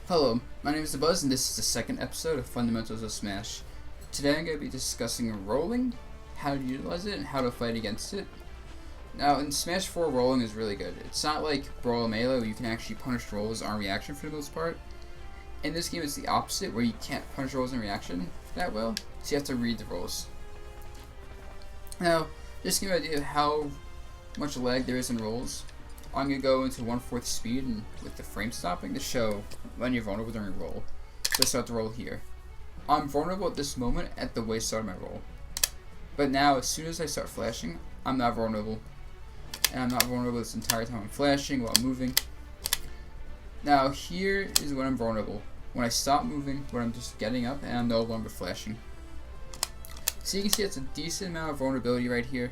Hello, my name is Dabuz, and this is the second episode of Fundamentals of Smash. Today I'm going to be discussing rolling, how to utilize it, and how to fight against it. Now, in Smash 4, rolling is really good. It's not like Brawl Melee where you can actually punish rolls on reaction for the most part. In this game, it's the opposite, where you can't punish rolls in reaction that well, so you have to read the rolls. Now, just to give you an idea of how much lag there is in rolls, I'm going to go into 1/4 speed and with the frame stopping to show when you're vulnerable during a roll. So start the roll here. I'm vulnerable at this moment at the way start of my roll. But now, as soon as I start flashing, I'm not vulnerable. And I'm not vulnerable this entire time I'm flashing while moving. Now, here is when I'm vulnerable. When I stop moving, when I'm just getting up and I'm no longer flashing. So you can see it's a decent amount of vulnerability right here.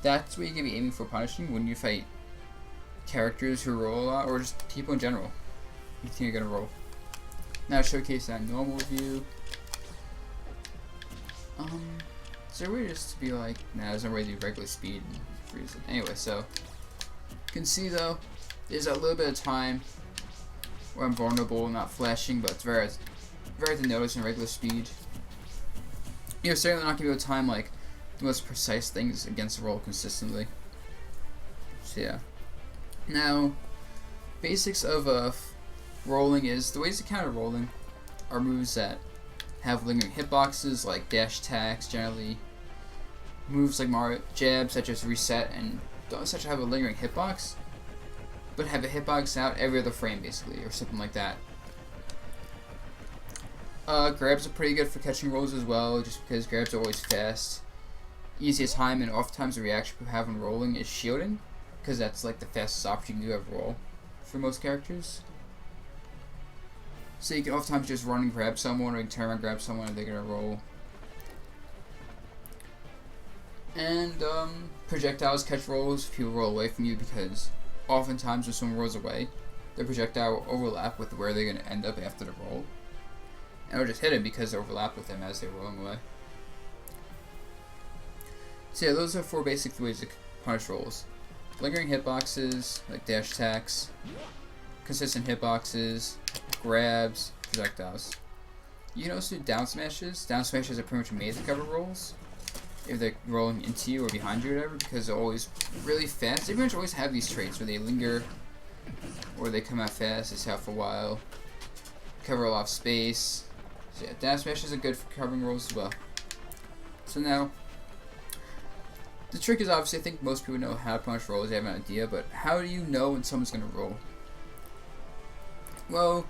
That's what you're going to be aiming for punishing when you fight characters who roll a lot, or just people in general. You think you're gonna roll. Now showcase that normal view. So we're just to be like, nah, there's no way to do regular speed and freeze it. Anyway, so you can see though, there's a little bit of time where I'm vulnerable, not flashing, but it's very to notice in regular speed. You're certainly not gonna be able to time like the most precise things against the roll consistently. So yeah. Now, basics of rolling is, the ways to counter rolling are moves that have lingering hitboxes like dash attacks, generally moves like Mario jabs such as reset and don't such have a lingering hitbox, but have a hitbox out every other frame basically, or something like that. Grabs are pretty good for catching rolls as well, just because grabs are always fast. Easiest time and oftentimes the reaction you have when rolling is shielding, because that's like the fastest option you do have roll for most characters. So you can oftentimes just run and grab someone, or you can turn around and grab someone and they're gonna roll. And projectiles catch rolls if people roll away from you, because oftentimes when someone rolls away, their projectile will overlap with where they're gonna end up after the roll. And it'll just hit them because they overlap with them as they're rolling away. So yeah, those are 4 basic ways to punish rolls. Lingering hitboxes, like dash attacks, consistent hitboxes, grabs, projectiles. You can also do down smashes. Down smashes are pretty much made to cover rolls, if they're rolling into you or behind you or whatever, because they're always really fast. They pretty much always have these traits where they linger, or they come out fast, they stay out for a while, cover a lot of space. So yeah, down smashes are good for covering rolls as well. So now, the trick is obviously, I think most people know how to punish rolls, they have an idea, but how do you know when someone's going to roll? Well,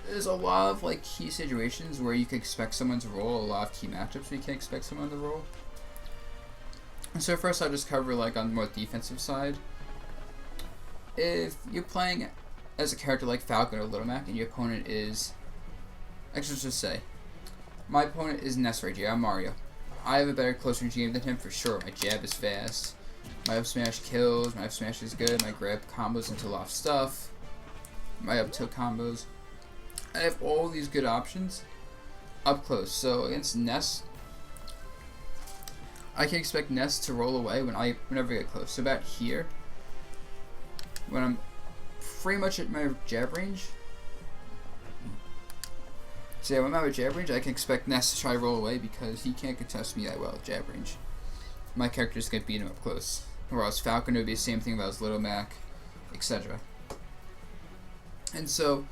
there's a lot of like key situations where you can expect someone to roll, a lot of key matchups where you can expect someone to roll. So first I'll just cover like on the more defensive side. If you're playing as a character like Falcon or Little Mac and your opponent is, actually let's just say, my opponent is Ness right here, I'm Mario. I have a better close range game than him for sure. My jab is fast, my up smash kills, my up smash is good, my grab combos into a lot of stuff, my up tilt combos. I have all these good options up close. So against Ness, I can expect Ness to roll away whenever I get close. So about here, when I'm pretty much at my jab range. So yeah, when I'm at jab range, I can expect Ness to try to roll away because he can't contest me that well at jab range. My character's gonna beat him up close. Or else Falcon would be the same thing if I was Little Mac, etc. And so,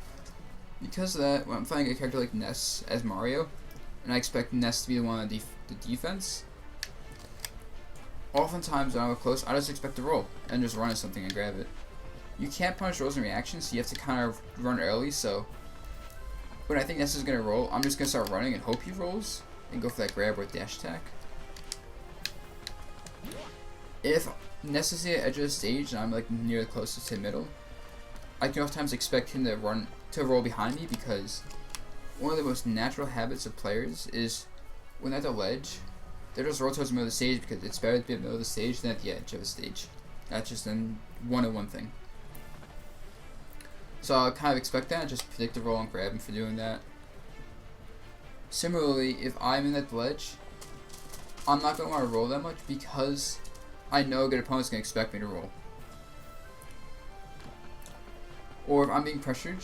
because of that, when I'm fighting a character like Ness as Mario, and I expect Ness to be the one on the defense, oftentimes when I'm up close, I just expect to roll and just run at something and grab it. You can't punish rolls in reaction, so you have to kind of run early. So when I think Ness is gonna roll, I'm just gonna start running and hope he rolls and go for that grab or dash attack. If Ness is at the edge of the stage and I'm like near the closest to the middle, I can oftentimes expect him to roll behind me, because one of the most natural habits of players is when they're at the ledge, they just roll towards the middle of the stage because it's better to be at the middle of the stage than at the edge of the stage. That's just a one-on-one thing. So I'll kind of expect that and just predict the roll and grab him for doing that. Similarly, if I'm in that ledge, I'm not going to want to roll that much because I know a good opponent's going to expect me to roll. Or if I'm being pressured,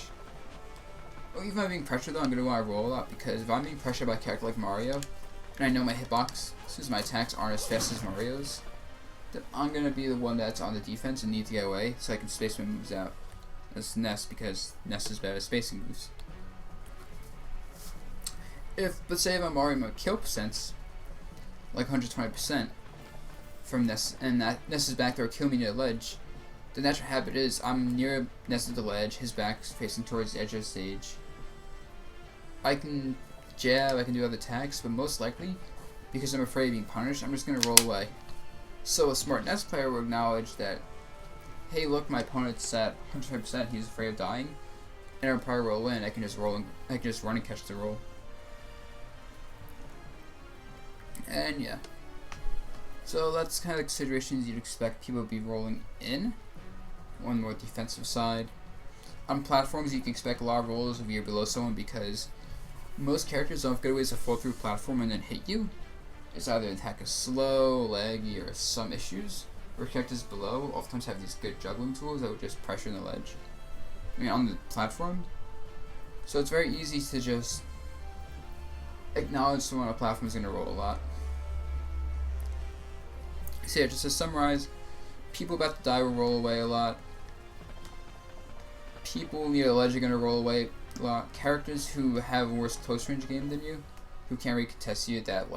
even if I'm being pressured though, I'm going to want to roll a lot, because if I'm being pressured by a character like Mario, and I know my hitbox, since my attacks aren't as fast as Mario's, then I'm going to be the one that's on the defense and need to get away so I can space my moves out. That's Ness, because Ness is better at spacing moves. If, let's say if I'm Mario, my kill percent's like 120% from Ness, and that Ness is back there kill me near the ledge, the natural habit is I'm near Ness at the ledge, his back's facing towards the edge of the stage. I can jab, I can do other attacks, but most likely, because I'm afraid of being punished, I'm just going to roll away. So a smart Ness player will acknowledge that, hey look, my opponent's at 120%, he's afraid of dying, and I'll probably roll in, I can just run and catch the roll. And yeah. So that's kind of like situations you'd expect people to be rolling in. One more defensive side. On platforms, you can expect a lot of rolls if you're below someone, because most characters don't have good ways to fall through a platform and then hit you. It's either attack is slow, laggy, or some issues. Where characters below oftentimes have these good juggling tools that would just pressure the ledge. On the platform. So it's very easy to just acknowledge someone on a platform is going to roll a lot. So yeah, just to summarize, people about to die will roll away a lot. People near the ledge are going to roll away a lot. Characters who have a worse close range game than you, who can't really contest you at that,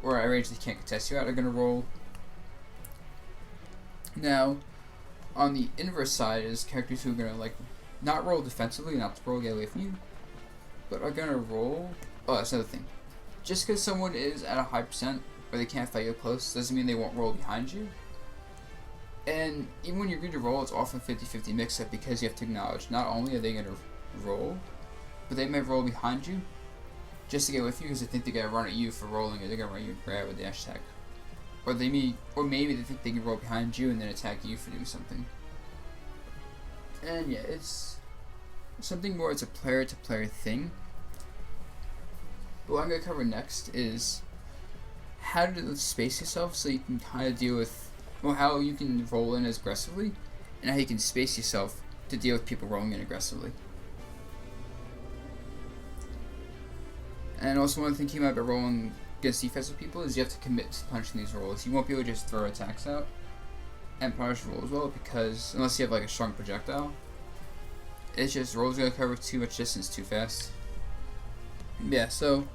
or at range they can't contest you at, are going to roll. Now, on the inverse side is characters who are going to not roll defensively, not to roll get away from you, but are going to roll. Oh, that's another thing. Just because someone is at a high percent or they can't fight you close doesn't mean they won't roll behind you. And even when you're going to roll, it's often 50-50 mix-up, because you have to acknowledge not only are they going to roll, but they may roll behind you just to get with you because they think they're going to run at you for rolling, or they're going to run you and grab a dash attack. Or maybe they think they can roll behind you and then attack you for doing something. And yeah, it's something more, it's a player-to-player thing. But what I'm going to cover next is how to space yourself so you can kind of deal with, how you can roll in as aggressively, and how you can space yourself to deal with people rolling in aggressively. And also one thing keep about rolling against defensive people is you have to commit to punching these rolls. You won't be able to just throw attacks out and punish roll as well, because unless you have a strong projectile, it's just rolls are going to cover too much distance too fast. Yeah, so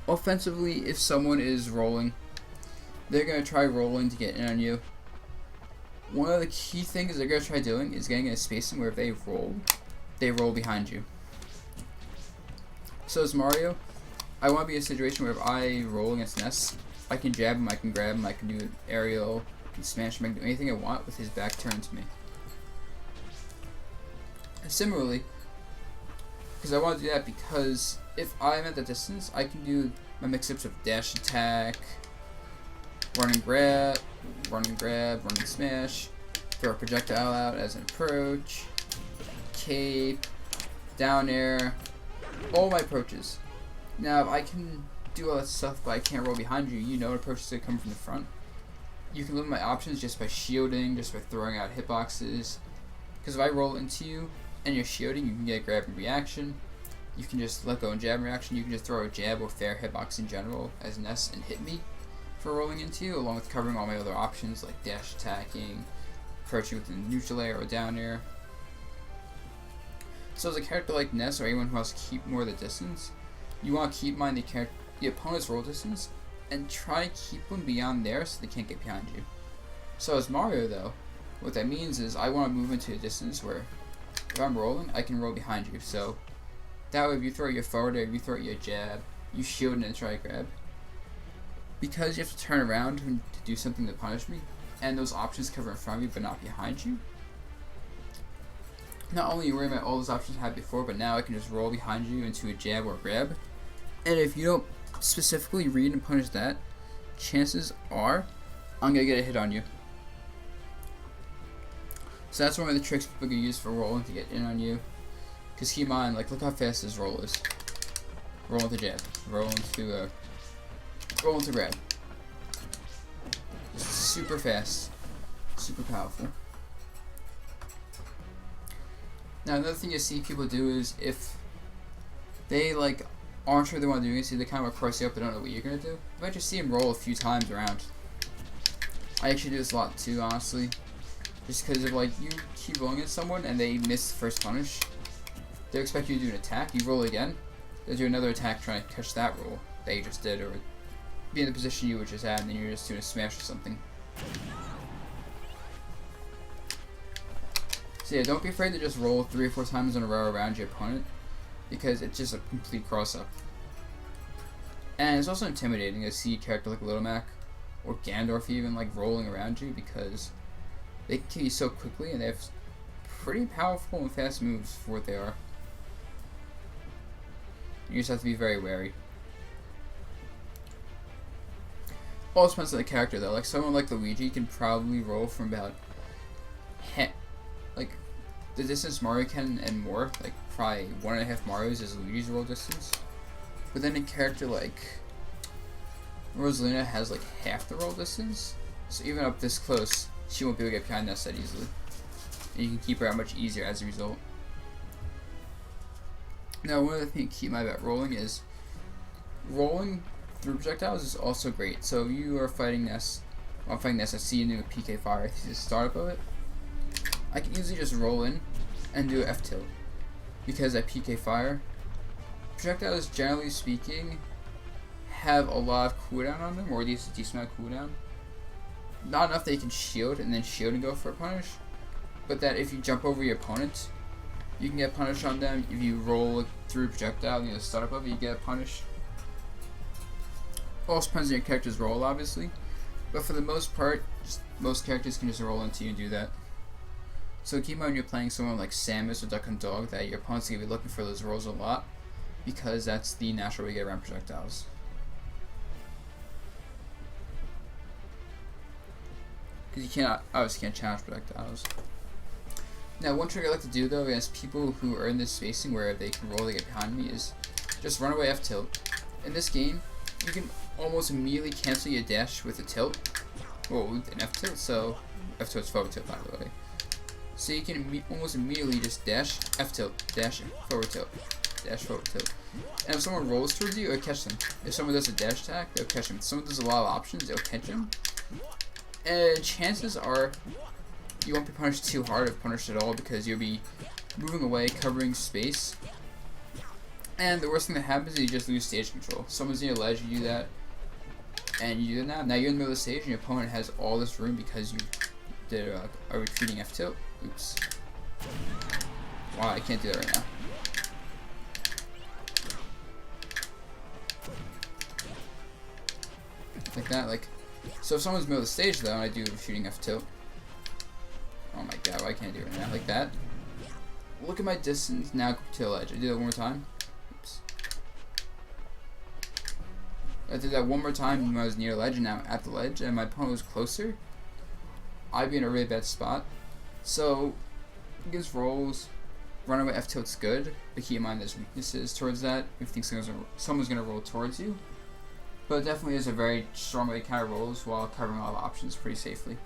offensively, if someone is rolling, they're going to try rolling to get in on you. One of the key things they're going to try doing is getting in a spacing where if they roll behind you. So as Mario, I want to be in a situation where if I roll against Ness, I can jab him, I can grab him, I can do an aerial, I can smash him, I can do anything I want with his back turned to me. And similarly, because I want to do that, because if I'm at the distance, I can do my mix-ups of dash attack, run and grab, run and smash, throw a projectile out as an approach, cape, down air, all my approaches. Now, if I can do all that stuff, but I can't roll behind you, you know what approach is going to come from the front. You can limit my options just by shielding, just by throwing out hitboxes. Because if I roll into you and you're shielding, you can get a grab and reaction. You can just let go and jab and reaction. You can just throw a jab or fair hitbox in general as Ness and hit me for rolling into you, along with covering all my other options like dash attacking, approaching with a neutral air or down air. So as a character like Ness or anyone who wants to keep more of the distance, you want to keep in mind the opponent's roll distance and try to keep them beyond there so they can't get behind you. So as Mario though, what that means is I want to move into a distance where if I'm rolling, I can roll behind you. So that way if you throw your forward air, if you throw your jab, you shield and then try to grab. Because you have to turn around to do something to punish me, and those options cover in front of you but not behind you, not only are you worrying about all those options I had before, but now I can just roll behind you into a jab or grab. And if you don't specifically read and punish that, chances are I'm going to get a hit on you. So that's one of the tricks people can use for rolling to get in on you. Because keep in mind, look how fast this roll is. Roll into jab, roll into grab. Just super fast, super powerful. Now another thing you see people do is if they like aren't sure they want to do anything, so they kind of cross you up, but don't know what you're gonna do. You might just see them roll a few times around. I actually do this a lot too, honestly. Just because of like you keep rolling at someone and they miss the first punish, they expect you to do an attack. You roll again, they do another attack trying to catch that roll that you just did, or be in the position you were just at, and then you're just doing a smash or something. So yeah, don't be afraid to just roll 3 or 4 times in a row around your opponent, because it's just a complete cross-up. And it's also intimidating to see a character like Little Mac, or Gandalf even, like rolling around you, because they can kill you so quickly, and they have pretty powerful and fast moves for what they are. You just have to be very wary. All depends on the character though. Like someone like Luigi can probably roll from about like the distance Mario can and more. Like probably 1.5 Marios is Luigi's roll distance. But then a character like Rosalina has like half the roll distance. So even up this close, she won't be able to get behind Ness that easily. And you can keep her out much easier as a result. Now one other thing to keep in mind about rolling is rolling through projectiles is also great. So you are fighting Ness. I'm fighting Ness. I see you doing a PK fire. I see the startup of it. I can easily just roll in and do F tilt because at PK fire, projectiles generally speaking have a lot of cooldown on them, or at least a decent amount of cooldown. Not enough that you can shield and then shield and go for a punish, but that if you jump over your opponent, you can get punished on them. If you roll through projectile, the startup of it, you get a punish. Also depends on your character's roll, obviously, but for the most part, most characters can just roll into you and do that. So keep in mind when you're playing someone like Samus or Duck and Dog that your opponent's going to be looking for those rolls a lot, because that's the natural way to get around projectiles. Because you obviously can't challenge projectiles. Now one trick I like to do though against people who are in this spacing where they can roll to get behind me is just run away F tilt. In this game, you can almost immediately cancel your dash with a tilt. Well, with an F tilt, so F tilt's forward tilt by the way. So you can almost immediately just dash F tilt, dash forward tilt, dash forward tilt. And if someone rolls towards you, it'll catch them. If someone does a dash attack, they'll catch them. If someone does a lot of options, they'll catch them. And chances are you won't be punished too hard if punished at all, because you'll be moving away, covering space. And the worst thing that happens is you just lose stage control. Someone's near a ledge, you do that, and you do that. Now you're in the middle of the stage and your opponent has all this room because you did a retreating F tilt. Oops. Wow, I can't do that right now. Like that, like. So if someone's in the middle of the stage though, and I do a shooting F tilt. Oh my god, why can't I do it right now? Like that. Look at my distance, now to the ledge. I do that one more time. Oops. I did that one more time when I was near the ledge and now at the ledge, and my opponent was closer. I'd be in a really bad spot. So, against rolls, runaway F tilt's good, but keep in mind there's weaknesses towards that if you think someone's going to roll towards you. But it definitely is a very strong way to counter rolls while covering all the options pretty safely.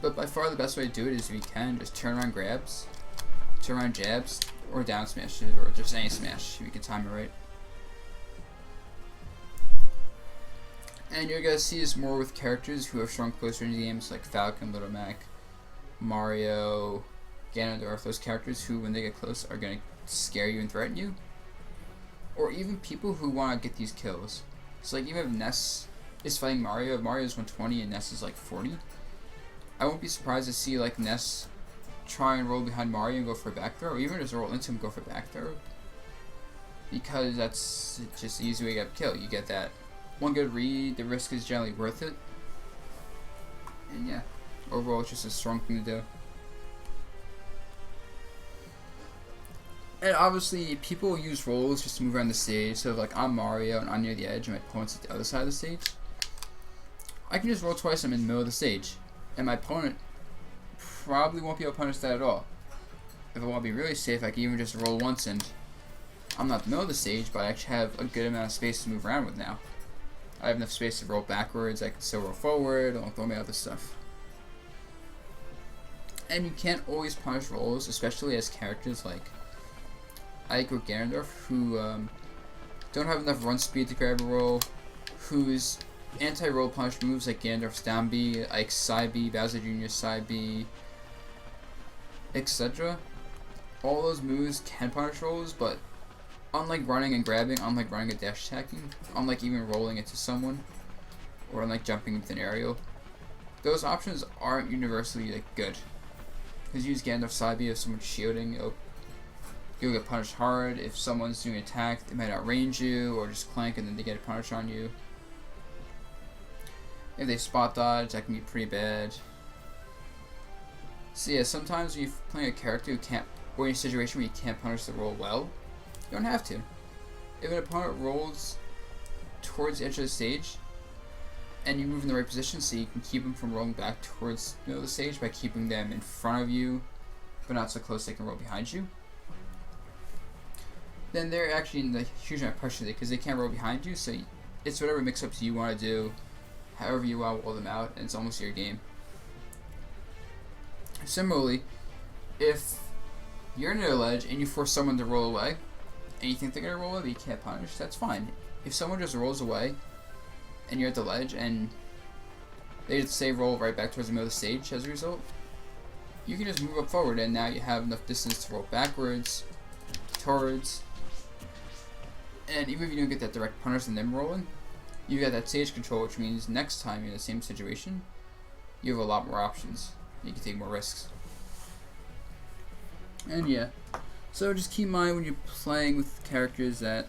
But by far the best way to do it is if you can, just turn around grabs, turn around jabs, or down smashes, or just any smash if you can time it right. And you're going to see this more with characters who have strong close range games like Falcon, Little Mac, Mario, Ganondorf, those characters who when they get close are going to scare you and threaten you. Or even people who want to get these kills. So like even if Ness is fighting Mario, if Mario's 120 and Ness is like 40, I won't be surprised to see like Ness try and roll behind Mario and go for a back throw, or even just roll into him and go for a back throw. Because that's just the easy way to get a kill. You get that one good read, the risk is generally worth it. And yeah, overall it's just a strong thing to do. And obviously, people use rolls just to move around the stage. So, if, like, I'm Mario and I'm near the edge and my opponent's at the other side of the stage, I can just roll twice and I'm in the middle of the stage. And my opponent probably won't be able to punish that at all. If I want to be really safe, I can even just roll once and I'm not in the middle of the stage, but I actually have a good amount of space to move around with now. I have enough space to roll backwards, I can still roll forward, I don't throw me out this stuff. And you can't always punish rolls, especially as characters like Ike or Ganondorf, who don't have enough run speed to grab a roll, whose anti-roll punish moves like Ganondorf's down B, Ike's side B, Bowser Jr.'s side B, etc. All those moves can punish rolls, but unlike running and grabbing, unlike running and dash attacking, unlike even rolling into someone, or unlike jumping into an aerial, those options aren't universally like good. Because you use Ganondorf's side B if someone's shielding, you'll get punished hard. If someone's doing an attack, they might outrange you, or just clank and then they get a punish on you. If they spot dodge, that can be pretty bad. So yeah, sometimes when you're playing a character who can't, or in a situation where you can't punish the roll well, you don't have to. If an opponent rolls towards the edge of the stage, and you move in the right position so you can keep them from rolling back towards the middle of the stage by keeping them in front of you, but not so close they can roll behind you, then they're actually in the huge amount of pressure because they can't roll behind you, so it's whatever mix-ups you want to do, however you want to roll them out, and it's almost your game. Similarly, if you're near a ledge and you force someone to roll away, and you think they're going to roll away but you can't punish, that's fine. If someone just rolls away, and you're at the ledge, and they just say roll right back towards the middle of the stage as a result, you can just move up forward, and now you have enough distance to roll backwards, towards, and even if you don't get that direct punish and them rolling, you got that stage control, which means next time you're in the same situation, you have a lot more options. You can take more risks. And yeah, so just keep in mind when you're playing with characters that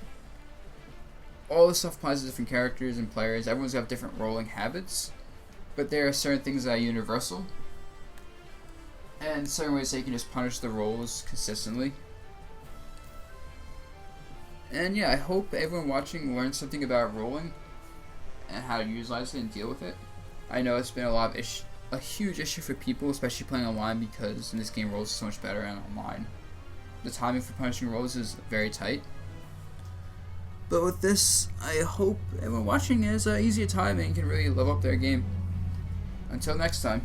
all this stuff applies to different characters and players. Everyone's got different rolling habits, but there are certain things that are universal, and certain ways that you can just punish the rolls consistently. And yeah, I hope everyone watching learned something about rolling and how to utilize it and deal with it. I know it's been a huge issue for people, especially playing online, because in this game rolls are so much better and online. The timing for punishing rolls is very tight. But with this, I hope everyone watching has an easier time and can really level up their game. Until next time.